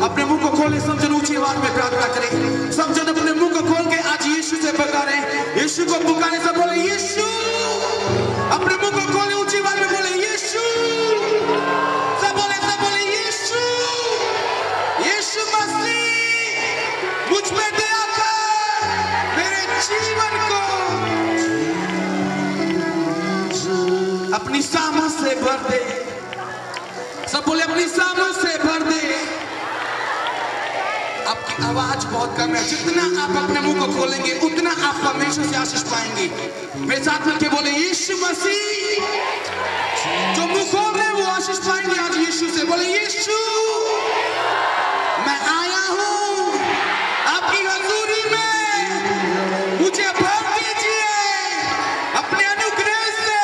अपने मुंह को खोले, समझन ऊंची आवाज में प्रार्थना करें। समझन अपने मुंह को खोल के आज यीशु से पुकारें। यीशु को पुकारने से बोले यीशु, अपने मुंह को खोले, ऊंची आवाज में बोले यीशु। सब बोले यीशु, यीशु मसीह मुझ में दया कर, मेरे जीवन को अपनी सामर्थ से भर दे। सब बोले अपनी सामर्थ से भर दे। आपकी आवाज बहुत कम है, जितना आप अपने मुंह को खोलेंगे उतना आप परमेश्वर से आशीष पाएंगे। मेरे साथ मिलके बोले यीशु मसीह, जो मुंह खोल रहे हैं वो आशीष पाएंगे आज यीशु से। बोले यीशु, मैं आया हूं आपकी हजूरी में, मुझे भर दीजिए अपने अनुग्रह से,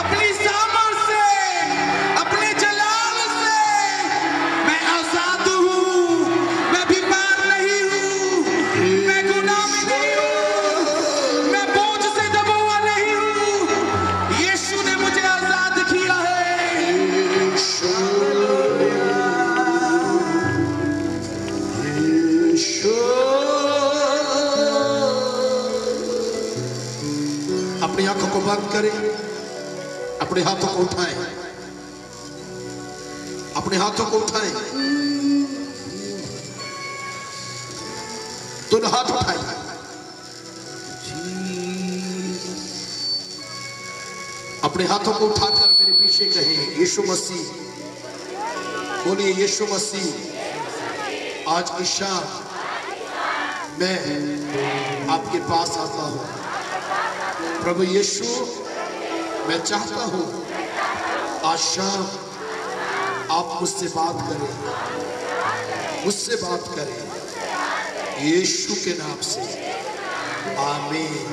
अपनी सामर्थ से, अपने जलाल अपने हाथों को उठाएं, अपने हाथों को उठाएं, दोनों हाथ उठाएं। अपने हाथों को उठाकर मेरे पीछे कहें, यीशु मसीह। बोलिए, यीशु मसीह, आज की शाम मैं आपके पास आता हूं। प्रभु यीशु, मैं चाहता हूं आज शाम आप मुझसे बात करें, मुझसे बात करें, यीशु के नाम से, आमीन।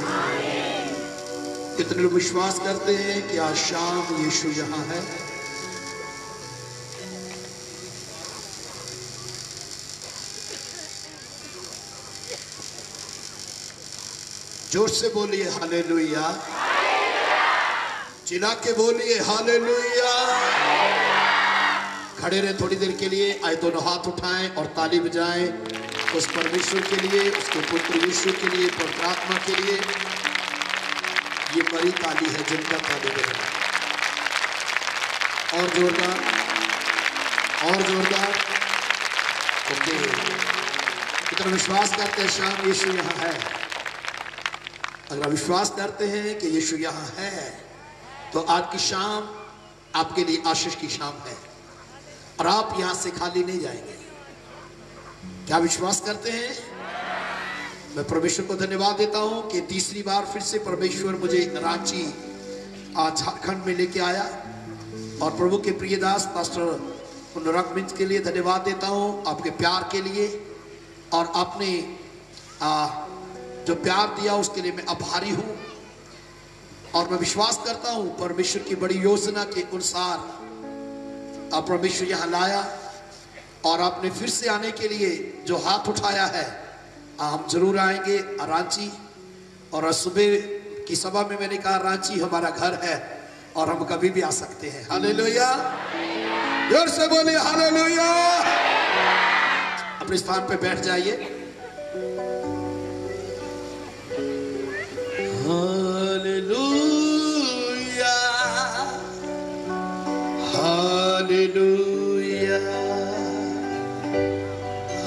कितने लोग विश्वास करते हैं कि आज शाम यीशु यहां है? जोर से बोलिए हालेलुया, चिल्ला के बोलिए हालेलुया। खड़े रहे थोड़ी देर के लिए, आए दोनों हाथ उठाएं और ताली बजाएं उस परमेश्वर के लिए, उसके पुत्र यीशु के लिए, पवित्र आत्मा के लिए। ये बड़ी ताली है जिनका ताली बजाना। और जोरदार, और जोरदार। ओके, कितना विश्वास करते हैं शाम यीशु यहाँ है? अगर आप विश्वास करते हैं कि यीशु यहाँ है तो आज की शाम आपके लिए आशीष की शाम है और आप यहाँ से खाली नहीं जाएंगे। क्या विश्वास करते हैं? मैं परमेश्वर को धन्यवाद देता हूं कि तीसरी बार फिर से परमेश्वर मुझे रांची झारखंड में लेके आया। और प्रभु के प्रिय दास पास्टर पुनराग मिंज के लिए धन्यवाद देता हूं, आपके प्यार के लिए। और आपने जो प्यार दिया उसके लिए मैं आभारी हूं। और मैं विश्वास करता हूं परमेश्वर की बड़ी योजना के अनुसार आप परमेश्वर यहां लाया। और आपने फिर से आने के लिए जो हाथ उठाया है, हम जरूर आएंगे रांची। और सुबह की सभा में मैंने कहा रांची हमारा घर है और हम कभी भी आ सकते हैं। हालेलुया, जोर से बोलिए हालेलुया। अपने स्थान पे बैठ जाइए। Hallelujah, hallelujah,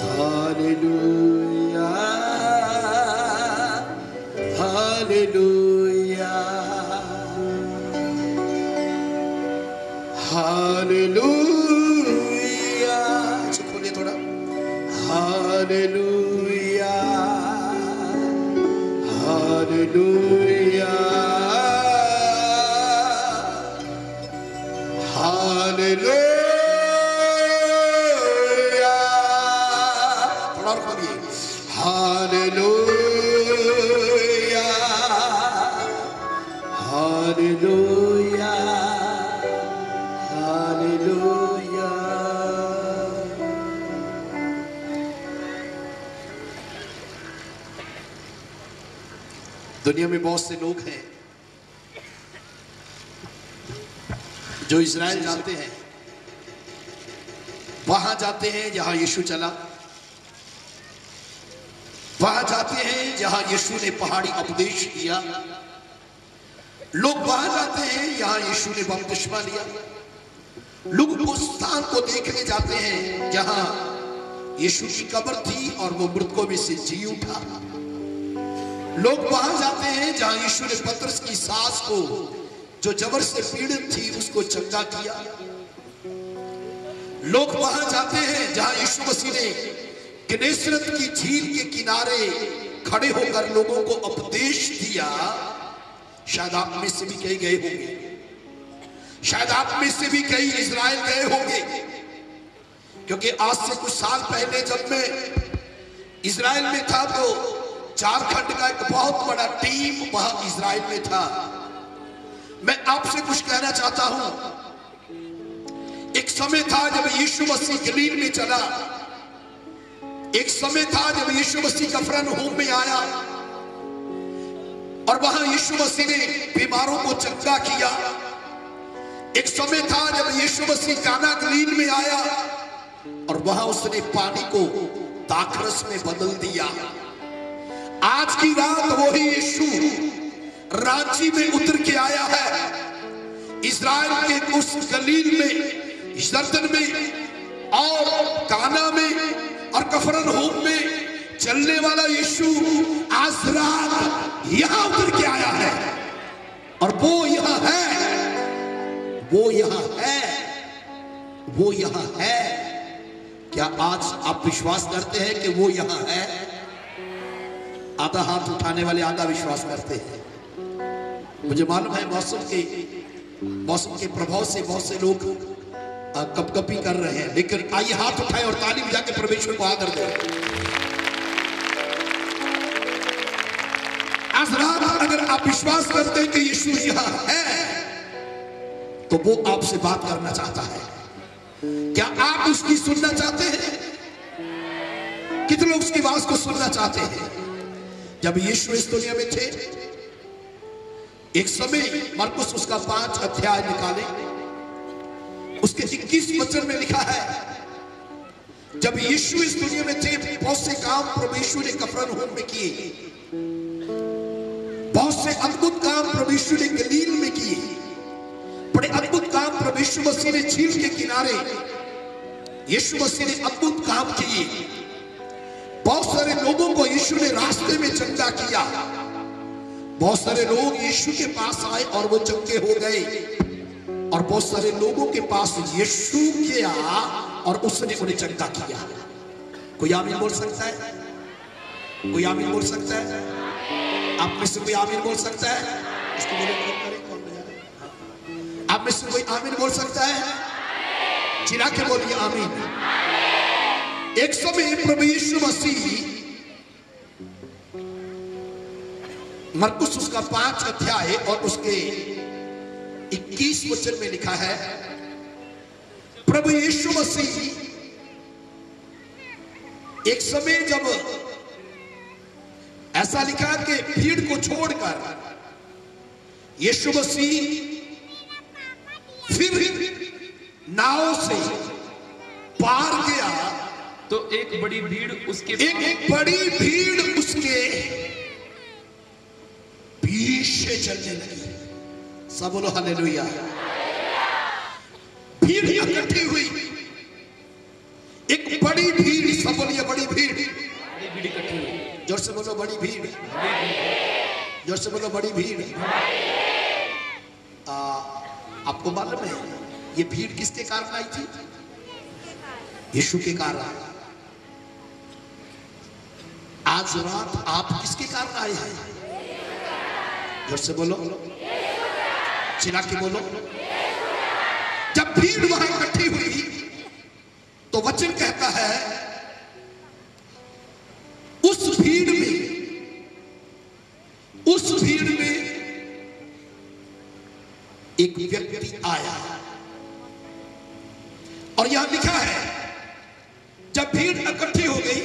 hallelujah, hallelujah, hallelujah. खोलिए थोड़ा। Hallelujah, hallelujah, hallelujah. थोड़ा और खोलिए। Hallelujah, hallelujah, hallelujah. दुनिया में बहुत से लोग हैं जो इज़राइल जाते हैं, वहां जाते हैं जहां यीशु चला, वहां जाते हैं जहां यीशु ने पहाड़ी उपदेश किया। लोग वहां जाते हैं जहां यीशु ने बपतिस्मा लिया। लोग उस स्थान को देखने जाते हैं जहां यीशु की कब्र थी और वो मृतकों में से जी उठा। लोग वहां जाते हैं जहां यीशु ने पतरस की सास को जो जबर से पीड़ित थी उसको चंगा किया। लोग वहां जाते हैं जहां यीशु मसीह ने गन्नेसरत की झील के किनारे खड़े होकर लोगों को उपदेश दिया। शायद आप में से भी कई गए होंगे, शायद आप में से भी कई इज़राइल गए होंगे, क्योंकि आज से कुछ साल पहले जब मैं इज़राइल में था तो झारखंड का एक बहुत बड़ा टीम वहां इज़राइल में था। मैं आपसे कुछ कहना चाहता हूं। एक समय था जब यीशु मसीह गलील में चला, एक समय था जब यीशु मसीह कफरनहूम में आया और वहां यीशु मसीह ने बीमारों को चंगा किया। एक समय था जब यीशु मसीह काना गलील में आया और वहां उसने पानी को दाखरस में बदल दिया। आज की रात वही यीशु रांची में उतर के आया है। इस्राएल के उस गलील में, यरदन में और काना में और कफरनहूम में चलने वाला यीशु आज रात यहां उतर के आया है और वो यहां है, वो यहां है, वो यहां है। क्या आज आप विश्वास करते हैं कि वो यहां है? आधा हाथ उठाने वाले आधा विश्वास करते हैं। मुझे मालूम है मौसम के प्रभाव से बहुत से लोग कपकपी कर रहे हैं, लेकिन आइए हाथ उठाएं और ताली बजा के परमेश्वर को आदर दें। आज रात अगर आप विश्वास करते हैं कि यीशु यहां है तो वो आपसे बात करना चाहता है। क्या आप उसकी सुनना चाहते हैं? कितने लोग उसकी आवाज को सुनना चाहते हैं? जब यीशु इस दुनिया में थे, एक समय मरकुस उसका 5 अध्याय निकाले, उसके 21 वचन में लिखा है, जब यीशु इस दुनिया में थे बहुत से काम प्रभु यीशु ने कफरनहूम में किए, बहुत से अद्भुत काम प्रभु यीशु ने गलील में किए, बड़े अद्भुत काम प्रभु यीशु मसीह ने झील के किनारे यीशु मसीह ने अद्भुत काम किए। बहुत सारे लोगों को यीशु ने रास्ते में चंगा किया। बहुत सारे लोग यीशु के पास आए और वो चंगे हो गए, और बहुत सारे लोगों के पास यीशु गया और उसने उन्हें चंगा किया। कोई आमीन बोल सकता है? कोई आमीन बोल सकता है? आप में से कोई आमीन बोल सकता है? इसको आप में से कोई आमीन बोल सकता है? चिल्ला के बोलिए आमीन। एक समय प्रभु यीशु मसीह, मरकुस उसका 5 अध्याय और उसके 21 वचन में लिखा है, प्रभु यीशु मसीह एक समय जब ऐसा लिखा कि भीड़ को छोड़कर यीशु मसीह फिर नाव से पार गया तो एक बड़ी भीड़ उसके पीछे चलने लगी। सब बोलो हालेलुया। भीड़ इकट्ठी हुई, एक बड़ी भीड़, सब बोलिए बड़ी भीड़ इकट्ठी हुई। जोर से बोलो बड़ी भीड़, जोर से बोलो बड़ी भीड़। आपको मालूम है ये भीड़ किसके कारण आई थी? यीशु के कारण। आज रात आप किसके कारण आए हैं? जोर से बोलो, चिल्ला के बोलो। जब भीड़ वहां इकट्ठी हुई तो वचन कहता है उस भीड़ में एक व्यक्ति आया, और यहां लिखा है जब भीड़ इकट्ठी हो गई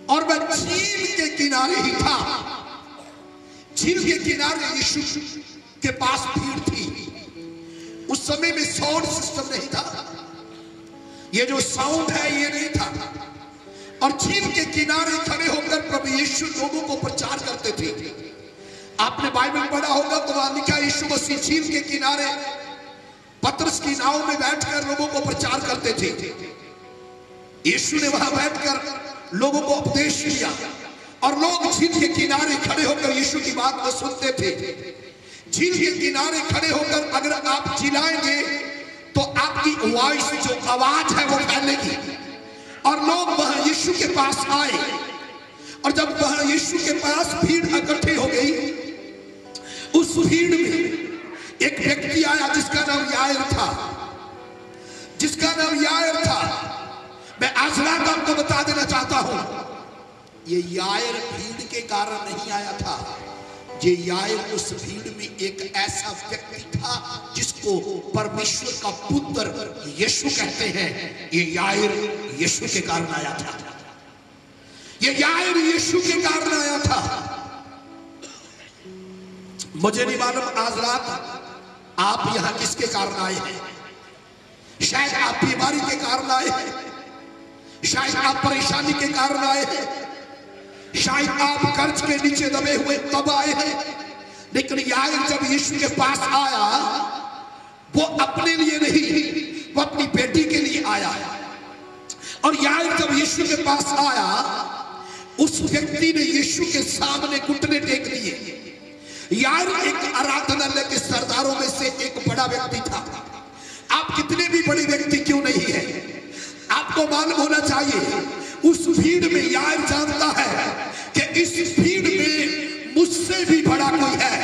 और वह झील के किनारे ही था। झील के किनारे यीशु के पास भीड़ थी। उस समय में साउंड सिस्टम नहीं था, ये जो साउंड है ये नहीं था, और झील के किनारे खड़े होकर प्रभु यीशु लोगों को प्रचार करते थे। आपने बाइबल पढ़ा होगा तो वहां लिखा यीशु मसीह झील के किनारे पतरस की नाव में बैठकर लोगों को प्रचार करते थे। यीशु ने वहां बैठकर लोगों को उपदेश दिया और लोग झील के किनारे खड़े होकर यीशु की बात को सुनते थे। झील के किनारे खड़े होकर अगर आप चिल्लाएंगे तो आपकी वॉइस, जो आवाज है वो फैलेगी, और लोग वहां यीशु के पास आए। और जब वहां यीशु के पास भीड़ इकट्ठी हो गई, उस भीड़ में एक व्यक्ति आया जिसका नाम यायर था, जिसका नाम यायर था। मैं आज रात आपको बता देना चाहता हूं, ये यायर भीड़ के कारण नहीं आया था। ये यायर उस भीड़ में एक ऐसा व्यक्ति था जिसको परमेश्वर का पुत्र यीशु कहते हैं। ये यायर यीशु के कारण आया था। ये यायर यीशु के कारण आया था। मुझे नहीं मालूम आज रात आप यहां किसके कारण आए हैं। शायद आप बीमारी के कारण आए हैं, शायद आप परेशानी के कारण आए हैं, शायद आप कर्ज के नीचे दबे हुए तब आए हैं। लेकिन यायर जब यीशु के पास आया यीशु के पास आया, उस व्यक्ति ने यीशु के सामने घुटने टेक दिए। यार एक आराधनालय के सरदारों में से एक बड़ा व्यक्ति था। आप कितने भी बड़े व्यक्ति क्यों नहीं है, आपको मालूम होना चाहिए उस भीड़ में यार जानता है कि इस भीड़ में मुझसे भी बड़ा कोई है।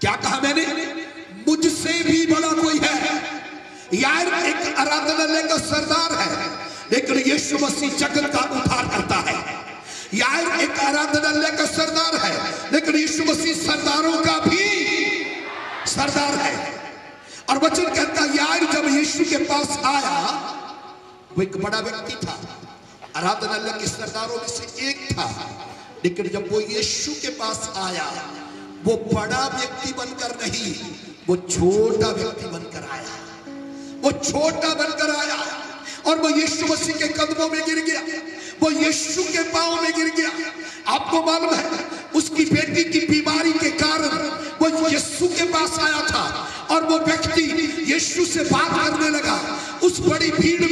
क्या कहा मैंने? मुझसे भी बड़ा कोई है। यार एक आराधनालय का सरदार है, लेकिन यीशु मसीह जगत का उद्धार करता है। यार एक आराधनालय का सरदार है, लेकिन यीशु मसीह सरदारों का भी सरदार है। और वचन कहता यार जब यीशु के पास आया, वो एक बड़ा व्यक्ति था, आराधनालय के सरदारों में से एक था, लेकिन जब वो यीशु के पास आया, वो बड़ा व्यक्ति बनकर नहीं, वो छोटा व्यक्ति बनकर आया। वो छोटा बनकर आया और वो यीशु मसीह के कदमों में गिर गया, वो यीशु के पांव में गिर गया। आपको मालूम है उसकी बेटी की बीमारी के कारण वो यीशु के पास आया था और वो व्यक्ति यीशु से बात करने लगा। उस बड़ी भीड़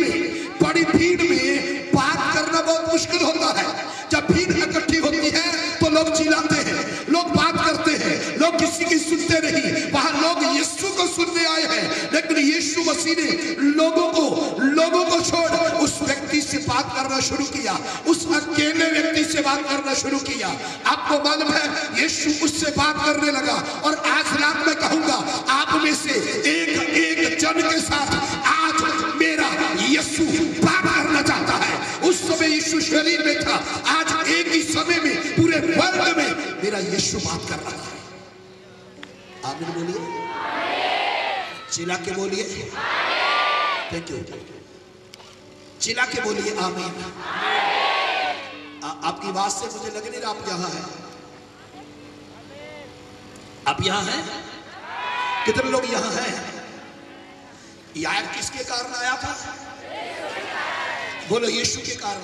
में बात करना बहुत मुश्किल होता है। जब भीड़ इकट्ठी होती है तो लोग चिल्लाते हैं, लोग बात करते हैं, लोग किसी की सुनते नहीं। वहां लोग यीशु को सुनने आए हैं, लेकिन यीशु मसीह ने लोगों को छोड़ उस व्यक्ति से बात करना शुरू किया, उस अकेले व्यक्ति से बात करना शुरू किया। आपको मालूम है यीशु उससे बात करने लगा। और आज रात में कहूंगा आप में से एक जन के साथ आज मेरा यीशु बात करना चाहता है। उस समय यीशु शरीर में था, आज एक ही समय में पूरे वर्ल्ड में मेरा यीशु बात कर रहा है। आमीन बोलिए, चिल्ला के बोलिए, थैंक यू, चिल्ला के बोलिए आमीन। आपकी बात से मुझे लग नहीं रहा आप यहां हैं। आप यहां हैं? कितने लोग यहां हैं? यार किसके कारण आया था? बोलो यीशु के कारण।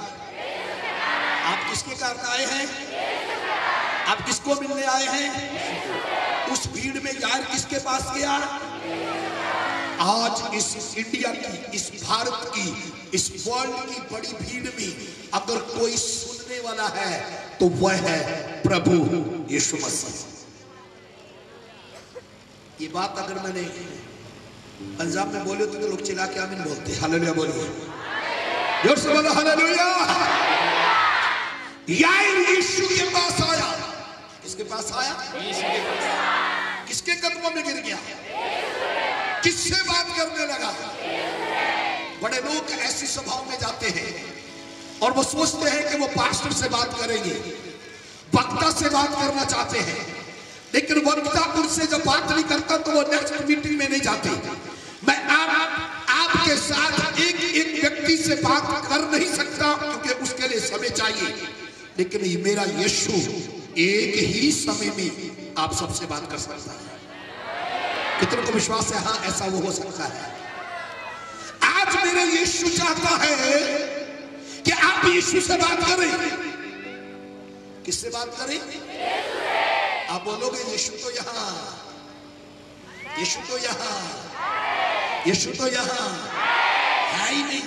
आप किसके कारण आए हैं? आप किसको मिलने आए हैं? उस भीड़ में यार किसके पास गया? आज इस इंडिया की, इस भारत की, इस वर्ल्ड की बड़ी भीड़ में अगर कोई सुनने वाला है तो वह है प्रभु यीशु मसीह। ये बात अगर मैंने पंजाब में बोले तो लोग चिल्ला के आमीन बोलते। हालेलुया बोलिए, जोर से बोलो हालेलुया। यार यीशु के पास आया। किसके पास आया? किसके कदमों में गिर गया? किससे बात करने लगा? बड़े लोग ऐसी सभाओं में जाते हैं और वो सोचते हैं कि वो पास्टर से बात करेंगे, वक्ता से बात करना चाहते हैं, लेकिन वक्ता उनसे जब बात नहीं करता तो वो नेक्स्ट मीटिंग में नहीं जाते। मैं आपके साथ एक व्यक्ति से बात कर नहीं सकता क्योंकि उसके लिए समय चाहिए, लेकिन ये मेरा यीशु एक ही समय में आप सबसे बात कर सकता है। कितनों को विश्वास है? हाँ, ऐसा वो हो सकता है। आज मेरा यीशु चाहता है कि आप यीशु से बात करें। किससे बात करें? आप बोलोगे यीशु तो यहां, यीशु तो यहां, यीशु तो यहां है ही नहीं।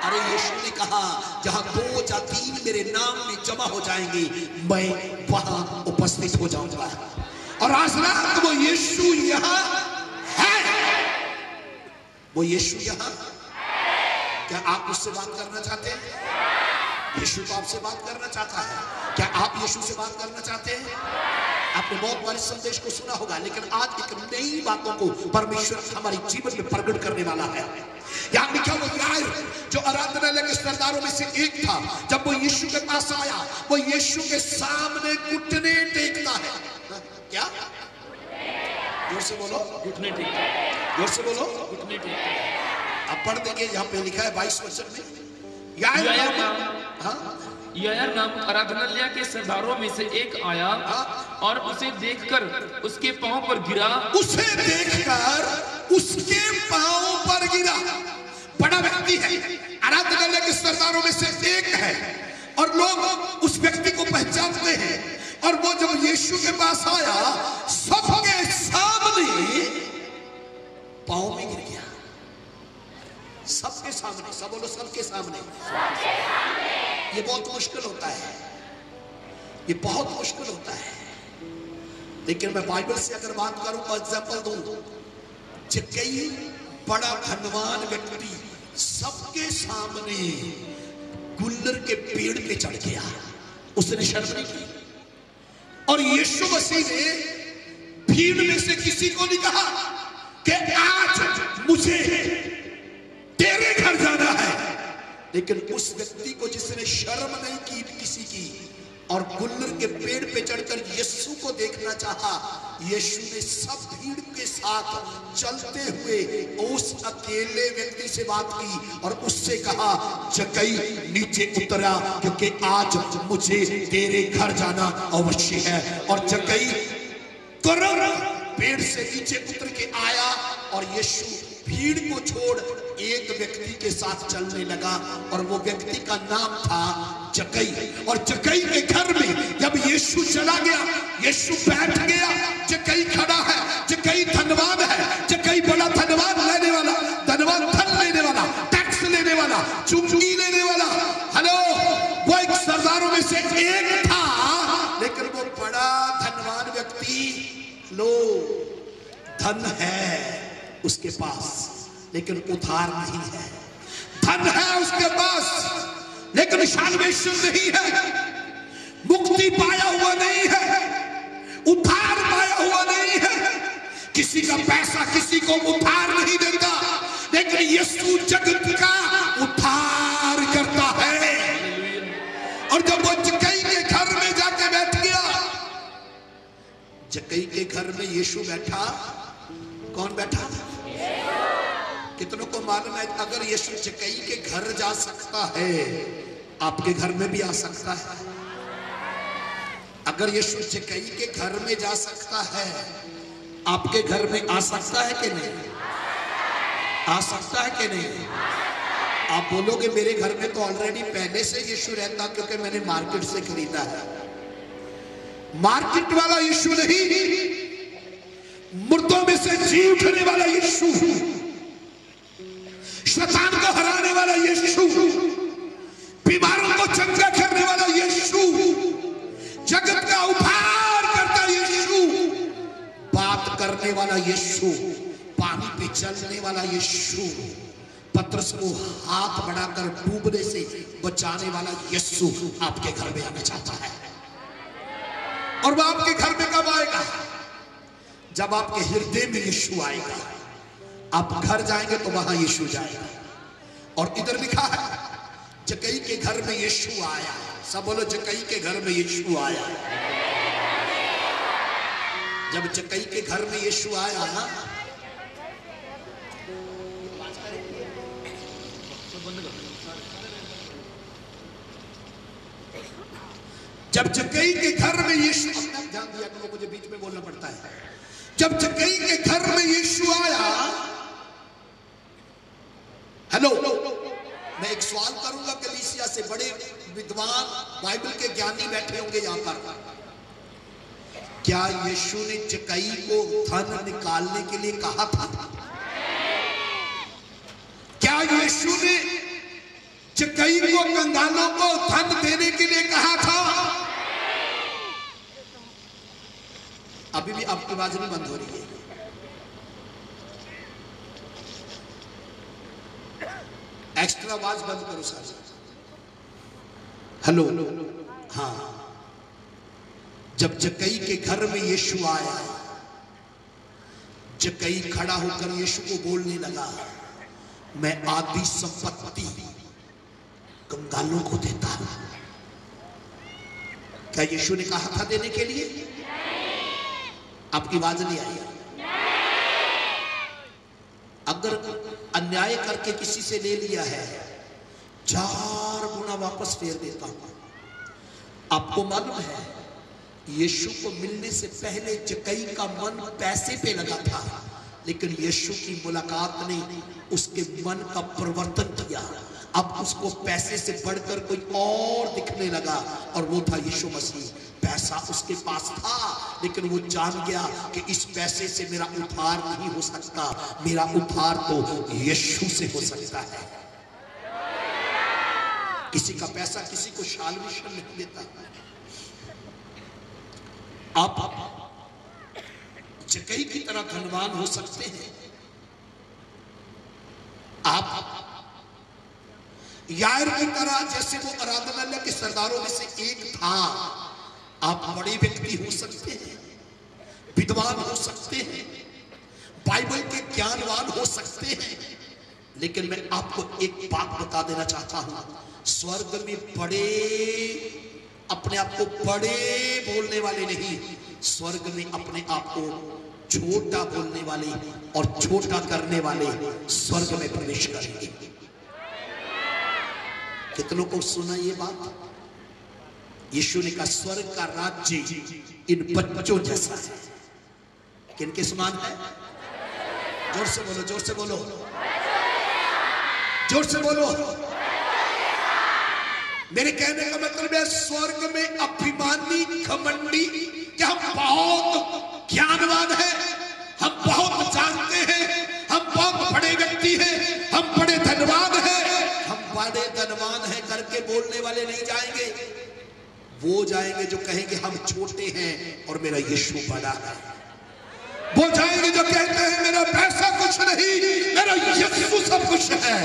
अरे यीशु ने कहा जहां 2 या 3 मेरे नाम में जमा हो जाएंगे मैं वहां उपस्थित हो जाऊंगा। और आज रात वो यीशु यहां है, वो यीशु यहां। क्या आप उससे बात करना चाहते हैं? यीशु तो आपसे बात करना चाहता है। क्या आप यीशु से बात करना चाहते हैं? आपने बहुत बार इस संदेश को सुना होगा, लेकिन आज एक नई बातों को परमेश्वर हमारे जीवन में प्रकट करने वाला है। यहाँ लिखा वो यार जो आराधनालय के सरदारों में से एक था, जब वो यीशु के पास आया, वो यीशु के सामने घुटने टेकता है। क्या? जोर से बोलो, घुटने टेकता है। जोर से बोलो, घुटने टेकता है। अब पढ़ देंगे, यहाँ पे लिखा है 22 वचन में यायर नाम आराधनालय के सरदारों में से एक आया और उसे देखकर उसके पांव पर गिरा। उसे देखकर उसके पांव पर गिरा। बड़ा व्यक्ति है, आराधनालय के सरदारों में से एक है और लोग उस व्यक्ति को पहचानते हैं। और वो जब यीशु के पास आया, सबके सामने पांव में गिर गया। सबके सामने, सब बोलो सबके सामने। ये बहुत मुश्किल होता है, ये बहुत मुश्किल होता है। लेकिन मैं बाइबल से अगर बात करूं, एग्जाम्पल दूं, जक्कई बड़ा धनवान व्यक्ति सबके सामने गुल्लर के पेड़ पे चढ़ गया, उसने शर्म नहीं की। और यीशु मसीह ने भीड़ में से किसी को नहीं कहा कि आज मुझे तेरे घर जाना है, लेकिन उस व्यक्ति को जिसने शर्म नहीं की किसी की और गुल्लर के पेड़ पे चढ़कर यीशु को देखना चाहा, यीशु ने सब भीड़ के साथ चलते हुए उस अकेले व्यक्ति से बात की और उससे कहा, जक्कई नीचे उतरा क्योंकि आज मुझे तेरे घर जाना अवश्य है। और जक्कई तुरंत पेड़ से नीचे उतर के आया और यीशु भीड़ को छोड़ एक व्यक्ति के साथ चलने लगा और वो व्यक्ति का नाम था जक्कई। और जक्कई के घर में जब यीशु चला गया, यीशु बैठ गया, जक्कई खड़ा है, जक्कई धनवान है, जक्कई बड़ा धनवान लेने वाला, धनवान धन लेने वाला, टैक्स लेने वाला, चुंगी लेने वाला, हेलो, वो एक सरदारों में से एक था, लेकिन वो बड़ा धनवान व्यक्ति, लो धन है उसके पास लेकिन उधार नहीं है, धन है उसके पास लेकिन साल्वेशन नहीं है, मुक्ति पाया हुआ नहीं है, उधार पाया हुआ नहीं है। किसी का पैसा किसी को उधार नहीं देता, लेकिन यीशु जगत का उधार करता है। और जब वो जक्कई के घर में जाके बैठ गया, जक्कई के घर में यीशु बैठा, कौन बैठा? कितनों को मालूम है अगर यीशु जक्कई के घर जा सकता है, आपके घर में भी आ सकता है। अगर यीशु जक्कई के घर में जा सकता है, आपके घर में आ सकता है कि नहीं? आ सकता है कि नहीं? आप बोलोगे मेरे घर में तो ऑलरेडी पहले से यीशु रहता क्योंकि मैंने मार्केट से खरीदा है। मार्केट वाला यीशु नहीं, मुर्दों में से जी उठने वाला यीशु, शैतान को हराने वाला यीशु, बीमारों को चंगा करने वाला यीशु, जगत का उद्धार करता यीशु, बात करने वाला यीशु, पानी पे चलने वाला यीशु, पतरस को हाथ बढ़ाकर डूबने से बचाने वाला यीशु आपके घर में आना चाहता है। और वो आपके घर में कब आएगा? जब आपके हृदय में यीशु आएगा। आप घर जाएंगे तो वहां यीशु जाएगा। और इधर लिखा है जक्कई के घर में यीशु आया। सब बोलो जक्कई के घर में यीशु आया। जब जक्कई के घर में यीशु आया, जब जक्कई के घर में यीशु, अपना ध्यान दिया करो, मुझे बीच में बोलना पड़ता है। जब जक्कई के घर में यीशु आया, हेलो, मैं एक सवाल करूंगा कलीसिया से, बड़े विद्वान बाइबल के ज्ञानी बैठे होंगे यहां पर। क्या यीशु ने जक्कई को धन निकालने के लिए कहा था? क्या यीशु ने जक्कई को कंगालों को धन देने के लिए कहा था? अभी भी आपकी आवाज नहीं बंद हो रही है। एक्स्ट्रा आवाज बंद करो सर। हेलो, हाँ। जब जक्कई के घर में यीशु आया, जक्कई खड़ा होकर यीशु को बोलने लगा, मैं आधी संपत्ति कंगालों को देता हूं। क्या यीशु ने कहा था देने के लिए? आपकी आवाज नहीं आई? अगर अन्याय करके किसी से ले लिया है, 4 गुना वापस फेर देता हूं। आपको मालूम है यीशु को मिलने से पहले जक्कई का मन पैसे पे लगा था, लेकिन यीशु की मुलाकात ने उसके मन का परिवर्तन किया। अब उसको पैसे से बढ़कर कोई और दिखने लगा, और वो था यीशु मसीह। पैसा उसके पास था, लेकिन वो जान गया कि इस पैसे से मेरा उद्धार नहीं हो सकता, मेरा उद्धार तो यीशु से हो सकता है। किसी का पैसा किसी को शाल्विशन नहीं देता। आप जक्कई की तरह धनवान हो सकते हैं, आप यायर की तरह, जैसे वो आराधनालय के सरदारों में से एक था, आप बड़े व्यक्ति हो सकते हैं, विद्वान हो सकते हैं, बाइबल के ज्ञानवान हो सकते हैं, लेकिन मैं आपको एक बात बता देना चाहता हूं, स्वर्ग में बड़े, अपने आप को बड़े बोलने वाले नहीं, स्वर्ग में अपने आप को छोटा बोलने वाले और छोटा करने वाले स्वर्ग में प्रवेश करेंगे। कितनों को सुना ये बात? यीशु ने कहा स्वर्ग का राज्य इन बच्चों जैसा है। किनके समान है? जोर से बोलो, जोर से बोलो, जोर से बोलो। मेरे कहने का मतलब है स्वर्ग में अभिमानी, घमंडी, कि हम बहुत ज्ञानवान हैं, हम बहुत जानते हैं, हम बहुत बड़े व्यक्ति हैं, हम बड़े धनवान हैं, बड़े धनवान है करके बोलने वाले नहीं जाएंगे। वो जाएंगे जो कहेंगे हम छोटे हैं और मेरा यीशु बड़ा है। वो जाएंगे जो कहते हैं मेरा पैसा कुछ नहीं, मेरा यीशु सब कुछ है,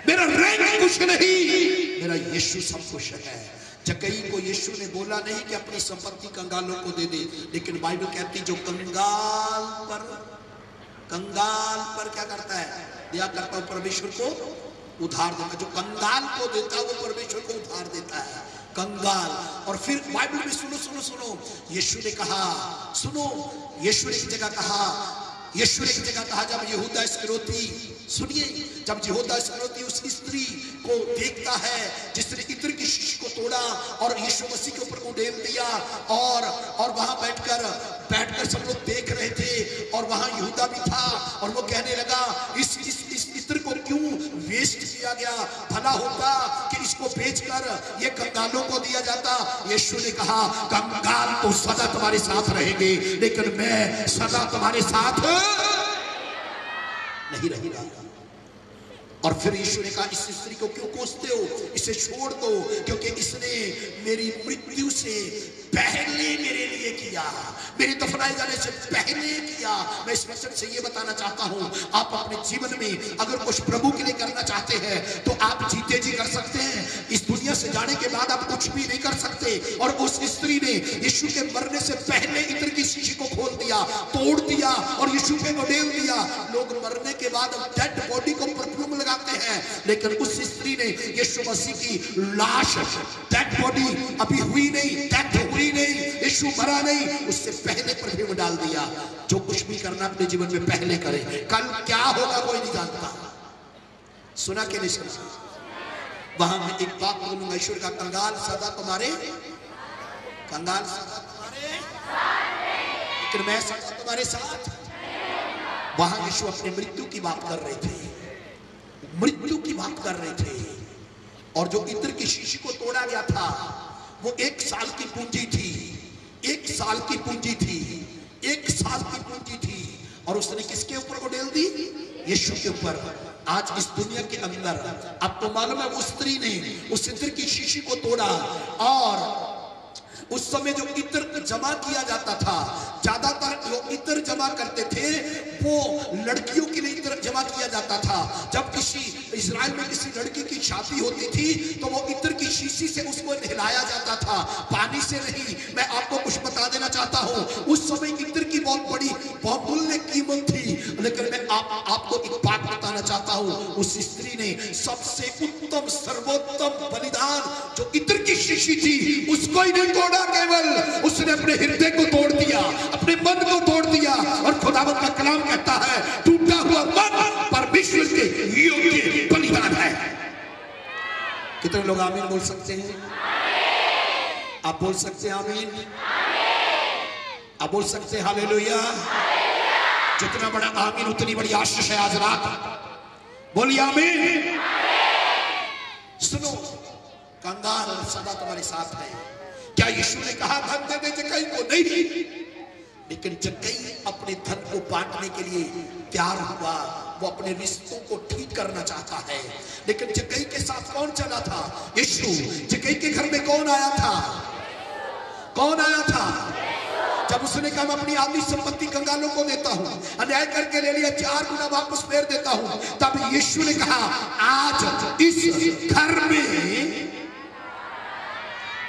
मेरा रैंक कुछ नहीं, मेरा यीशु सब कुछ है। जक्कई को यीशु ने बोला नहीं कि अपनी संपत्ति कंगालों को दे दे, लेकिन बाइबल कहती जो कंगाल पर क्या करता है? दिया करता है, परमेश्वर को उधार देता। जो कंगाल को देता है वो परमेश्वर को उधार देता है। कंगाल। और फिर बाइबल में सुनो सुनो सुनो, यीशु ने कहा, सुनो, यीशु ने एक जगह कहा, यीशु ने एक जगह कहा, जब यहूदा इस्करियोती, सुनिए, जब यहूदा इस्करियोती उस स्त्री को देखता है जिसने इत्र की शीशी को तोड़ा और यीशु मसीह के ऊपर उड़ेल दिया, और वहां बैठकर सब लोग देख रहे थे, और वहां यहूदा भी था, और वो कहने लगा इस इत्र को क्यों वेस्ट किया गया, भला होता कि इसको बेचकर ये कंगालों को दिया जाता। यीशु ने कहा कंगाल तो सदा तुम्हारे साथ रहेंगे, लेकिन मैं सदा तुम्हारे साथ नहीं रहेगा। और फिर यीशु ने कहा इस स्त्री को क्यों कोसते हो, इसे छोड़ दो, क्योंकि इसने मेरी मृत्यु से पहले मेरे लिए किया, मेरे दफनाए जाने से पहले किया। मैं इस वचन से ये बताना चाहता हूं, आप अपने जीवन में अगर कुछ प्रभु के लिए करना चाहते हैं तो आप जीते जी कर सकते हैं। इस दुनिया से जाने के बाद आप कुछ भी नहीं कर सकते। और उस स्त्री ने यीशु के मरने से पहले इत्र की शीशी को खोल दिया, तोड़ दिया और यीशु पे उड़ेल दिया। लोग मरने के बाद डेड बॉडी को परफ्यूम लगाते हैं, लेकिन उस स्त्री ने यीशु मसीह की लाश, डेड बॉडी अभी हुई नहीं, डेथ हुई नहीं, यीशु मरा नहीं, उससे पहले परफ्यूम डाल दिया। जो कुछ भी करना अपने जीवन में पहले करें, कल क्या होगा कोई नहीं जानता। सुना कि नहीं सुना? वहां मैं एक बात बोलूंगा, ईश्वर का कंगाल सदा तुम्हारे, कंगाल सदा तुम्हारे, लेकिन मैं सदा तुम्हारे साथ। वहां यीशु अपनी मृत्यु की बात कर रहे थे, मृत्यु की बात कर रहे थे। और जो इत्र की शीशी को तोड़ा गया था वो 1 साल की पूंजी थी, 1 साल की पूंजी थी, 1 साल की पूंजी थी। और उसने किसके ऊपर उड़ेल दी? यीशु के ऊपर। आज इस दुनिया के अंदर आपको मालूम है उस स्त्री ने उस इत्र की शीशी को तोड़ा, और उस समय जो इत्र जमा किया जाता था, ज्यादातर लोग इत्र जमा करते थे वो लड़कियों के लिए इत्र जमा किया जाता था। जब किसी इजराइल में किसी लड़की की शादी होती थी तो वो इत्र की शीशी से उसको नहलाया जाता था, पानी से नहीं। मैं आपको कुछ बता देना चाहता हूँ, उस समय इत्र की बहुत बड़ी बहुमूल्य कीमत थी। लेकिन मैं आपको एक बात बताना चाहता हूँ, उस स्त्री ने सबसे उत्तम सर्वोत्तम बलिदान जो इत्र की शीशी थी उसको ही नहीं तोड़ा, केवल उसने अपने हृदय को तोड़ दिया, अपने मन को तोड़ दिया। और खुदावंद का कलाम कहता है टूटा हुआ मन परमेश्वर के योग्य बलिदान है। कितने लोग आमीन बोल सकते हैं? आप बोल सकते हैं आमीन? आप बोल सकते हैं हालेलुया? जितना बड़ा आमीन उतनी बड़ी आशीष है आज रात। बोलिए आमीन। सुनो, कंगाल सदा तुम्हारे साथ है। क्या यीशु ने कहा धन दे दे जक्कई को? नहीं, लेकिन जक्कई अपने धन को बांटने के लिए तैयार हुआ। वो अपने रिश्तों को ठीक करना चाहता है। लेकिन जक्कई के साथ कौन चला था? यीशु। जक्कई के घर में कौन आया था? कौन आया था? जब उसने कहा मैं अपनी आधी संपत्ति कंगालों को देता हूं, अन्याय करके ले लिया 4 गुना वापस फेर देता हूं, तब यीशु ने कहा आज इस घर में,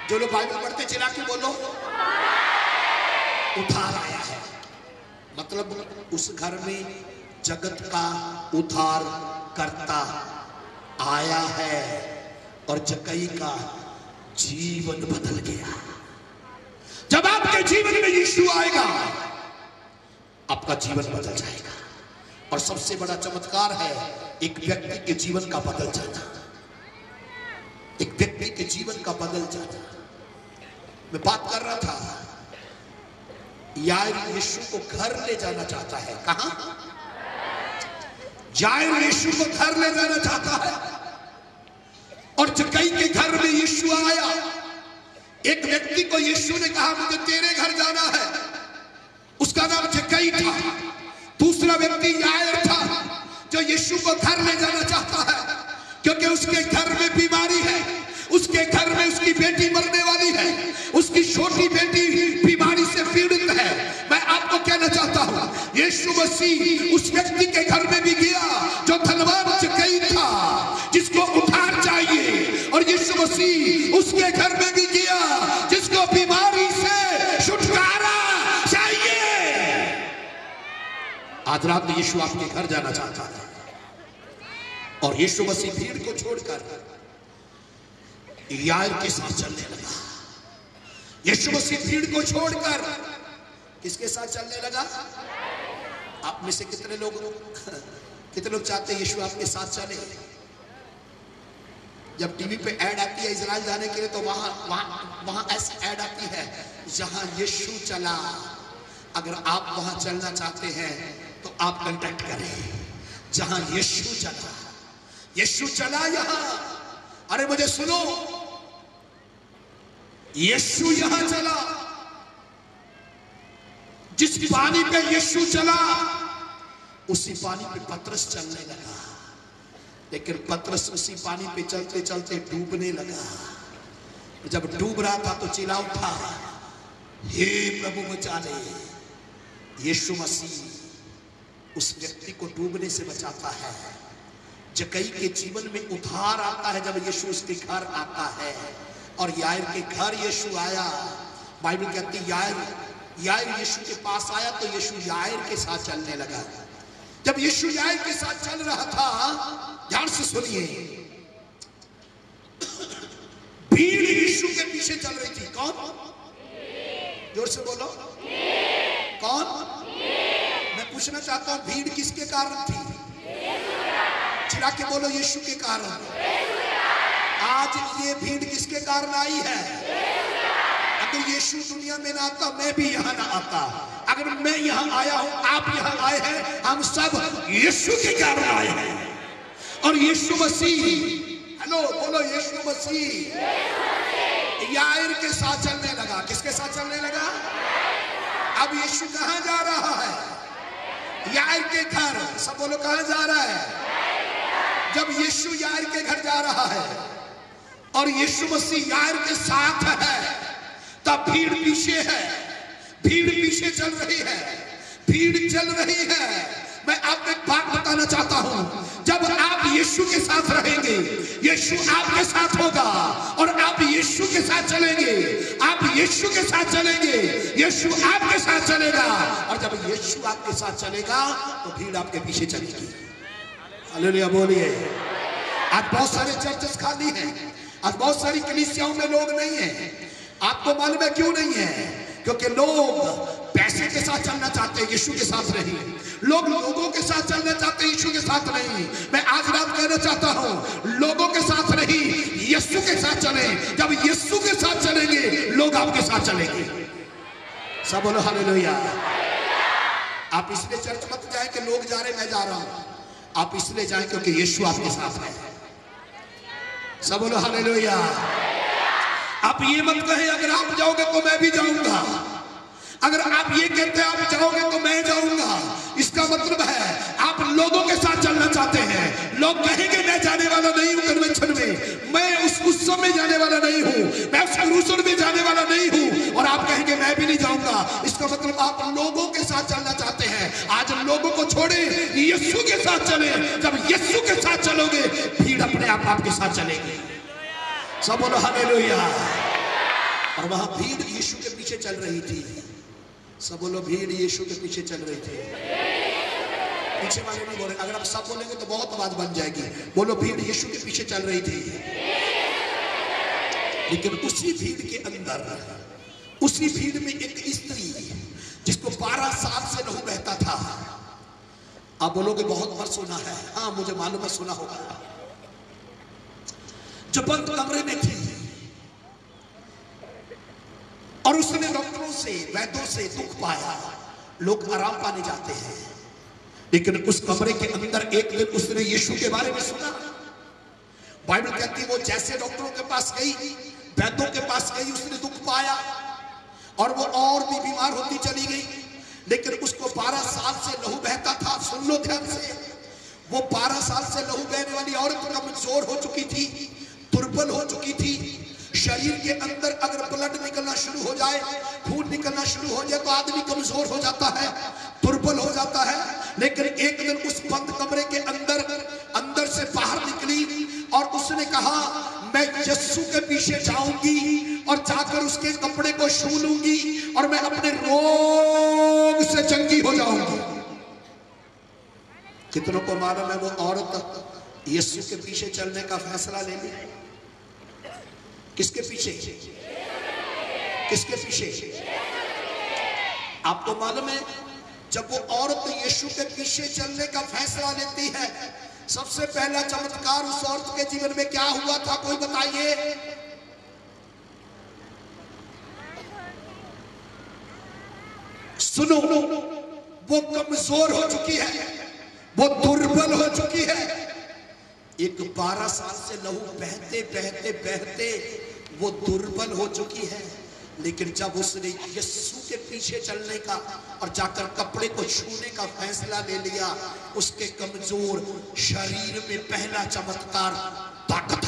जो लोग बाइबल पढ़ते चिल्ला के बोलो, उद्धार आया है। मतलब उस घर में जगत का उद्धार करता आया है और जक्कई का जीवन बदल गया। जब आपके जीवन में यीशु आएगा, आपका जीवन बदल जाएगा। और सबसे बड़ा चमत्कार है एक व्यक्ति के जीवन का बदल जाना। एक व्यक्ति के जीवन का बदल जाना। मैं बात कर रहा था, याईर यीशु को घर ले जाना चाहता है। कहां? याईर यीशु को घर ले जाना चाहता है और जक्कई के घर में यीशु आया। एक व्यक्ति को यीशु ने कहा मुझे तेरे घर जाना है, उसका नाम जक्कई था। दूसरा व्यक्ति याईर था जो यीशु को घर ले जाना चाहता है, क्योंकि उसके घर में बीमारी है, उसके घर में उसकी बेटी मरने वाली है, उसकी छोटी बेटी बीमारी से पीड़ित है। मैं आपको कहना चाहता हूं, यीशु मसीह उस व्यक्ति के घर में भी गया जो धनवान जक्कई था, जिसको उद्धार चाहिए, और यीशु मसीह उसके घर में भी गया जिसको बीमारी से छुटकारा चाहिए। आज रात में यीशु आपके घर जाना चाहता है और यीशु मसीह भीड़ को छोड़कर याईर के साथ चलने लगा। यीशु मसीह भीड़ को छोड़कर किसके साथ चलने लगा? आप में से कितने लोग चाहते हैं यीशु आपके साथ चले? जब टीवी पे ऐड आती है इजराइल जाने के लिए, तो वहां ऐसी ऐड आती है जहां यीशु चला। अगर आप वहां चलना चाहते हैं तो आप कांटेक्ट करें। जहां यीशु चला, यीशु चला यहां। अरे मुझे सुनो, यीशु यहां चला। जिस पानी पे यीशु चला, उसी पानी पे पतरस चलने लगा। लेकिन पतरस उसी पानी पे चलते चलते डूबने लगा। जब डूब रहा था तो चिल्ला उठा, हे प्रभु बचा ले। यीशु मसीह उस व्यक्ति को डूबने से बचाता है। जक्कई के जीवन में उद्धार आता है जब यीशु उसके घर आता है। और याईर के घर यीशु आया। बाइबल कहती है याईर यीशु के पास आया तो यीशु याईर के साथ चलने लगा। जब यीशु याईर के साथ चल रहा था, ध्यान से सुनिए, भीड़ यीशु के पीछे चल रही थी। कौन? जोर से बोलो, कौन? मैं पूछना चाहता हूं, भीड़ किसके कारण थी? चिल्ला के बोलो, यीशु के कारण। आज ये भीड़ किसके कारण आई है? अगर यीशु दुनिया में ना आता, मैं भी यहां ना आता। अगर मैं यहां आया हूं, आप यहां आए हैं, हम सब यीशु के कारण आए हैं। और यीशु मसीह, हेलो बोलो, यीशु मसीह याईर के साथ चलने लगा। किसके साथ चलने लगा? अब यीशु कहां जा रहा है? याईर के घर। सब बोलो, कहां जा रहा है? जब यीशु याईर के घर जा रहा है और यीशु मसीह याईर के साथ है, तब भीड़ पीछे है। भीड़ पीछे चल रही है, भीड़ चल रही है। मैं आपको एक बात बताना चाहता हूं, जब आप यीशु के साथ रहेंगे, यीशु आपके साथ होगा और आप यीशु के साथ चलेंगे। आप यीशु के साथ चलेंगे, यीशु आपके साथ चलेगा। और जब यीशु आपके साथ चलेगा तो भीड़ आपके पीछे चलेगी। हालेलुया बोलिए। आज बहुत सारे चर्चेस खाली हैं, आज बहुत सारी कलीसियाओं में लोग नहीं हैं। आपको मालूम है क्यों नहीं है? क्योंकि लोग पैसे के साथ चलना चाहते हैं, यीशु के साथ नहीं। लोग लोगों के साथ चलना चाहते हैं, यीशु के साथ नहीं। मैं आज रात कहना चाहता हूं, लोगों के साथ नहीं, यीशु के साथ चलें। जब यीशु के साथ चलेंगे, लोग आपके साथ चलेंगे। सब बोलो हालेलुया। आप इसलिए चर्च मत जाए कि लोग जा रहे मैं जा रहा हूं। आप इसलिए जाए क्योंकि यीशु आपके साथ है। सब बोलो हालेलुया। आप ये मत कहें अगर आप जाओगे तो मैं भी जाऊंगा, अगर आप ये कहते हैं आप जाओगे तो मैं जाऊंगा, इसका मतलब है आप लोगों के साथ चलना चाहते हैं। लोग कहेंगे मैं जाने वाला नहीं हूं कन्वेंशन में, मैं उस उत्सव में जाने वाला नहीं हूं, मैं उस क्रूसेड में जाने वाला नहीं हूं, और आप कहेंगे मैं भी नहीं जाऊंगा। इसका मतलब आप लोगों के साथ चलना चाहते हैं। आज लोगों को छोड़े, यीशु के साथ चले। जब यीशु के साथ चलोगे, भीड़ अपने आप आपके साथ चलेगी। सब बोलो हालेलुया। और वहां भीड़ यीशु के पीछे चल रही थी। सब बोलो भीड़ यीशु के पीछे चल रही थी। पीछे वाले नहीं बोले, अगर आप सब बोलेंगे तो बहुत आवाज बन जाएगी। बोलो भीड़ यीशु के पीछे चल रही थी। लेकिन उसी भीड़ के अंदर, उसी भीड़ में एक स्त्री जिसको 12 साल से लहू बहता था। आप बोलोगे बहुत बार सुना है। हाँ मुझे मालूम है सुना होगा। जो बंद कमरे में थी और उसने डॉक्टरों से, वैद्यों से दुख पाया। लोग आराम पाने जाते हैं, लेकिन उस कमरे के अंदर एक दिन उसने यीशु के बारे में सुना। बाइबल कहती है वो जैसे डॉक्टरों के पास गई, वैद्यों के पास गई, उसने दुख पाया और वो और भी बीमार होती चली गई। लेकिन उसको 12 साल से लहू बहता था। सुन लो ध्यान से, वो 12 साल से लहू बहने वाली औरत कमजोर हो चुकी थी, दुर्बल हो चुकी थी। शरीर के अंदर अगर ब्लड निकलना शुरू हो जाए, खून निकलना शुरू हो जाए तो आदमी कमजोर हो जाता है, दुर्बल हो जाता है। लेकिन एक दिन उस बंद कमरे के अंदर से बाहर निकली और उसने कहा मैं यीशु के पीछे जाऊंगी और जाकर उसके कपड़े को छू लूंगी और मैं अपने रोग से चंगी हो जाऊंगी। कितनों को मालूम है वो औरत यीशु के पीछे चलने का फैसला ले ली? किसके पीछे? किसके पीछे? आपको मालूम है जब वो औरत यीशु के पीछे चलने का फैसला लेती है, सबसे पहला चमत्कार उस औरत के जीवन में क्या हुआ था? कोई बताइए। सुनो, वो कमजोर हो चुकी है, वो दुर्बल हो चुकी है। एक 12 साल से लहू बहते बहते बहते वो दुर्बल हो चुकी है। लेकिन जब उसने यीशु के पीछे चलने का और जाकर कपड़े को छूने का फैसला ले लिया, उसके कमजोर शरीर में पहला चमत्कार ताकत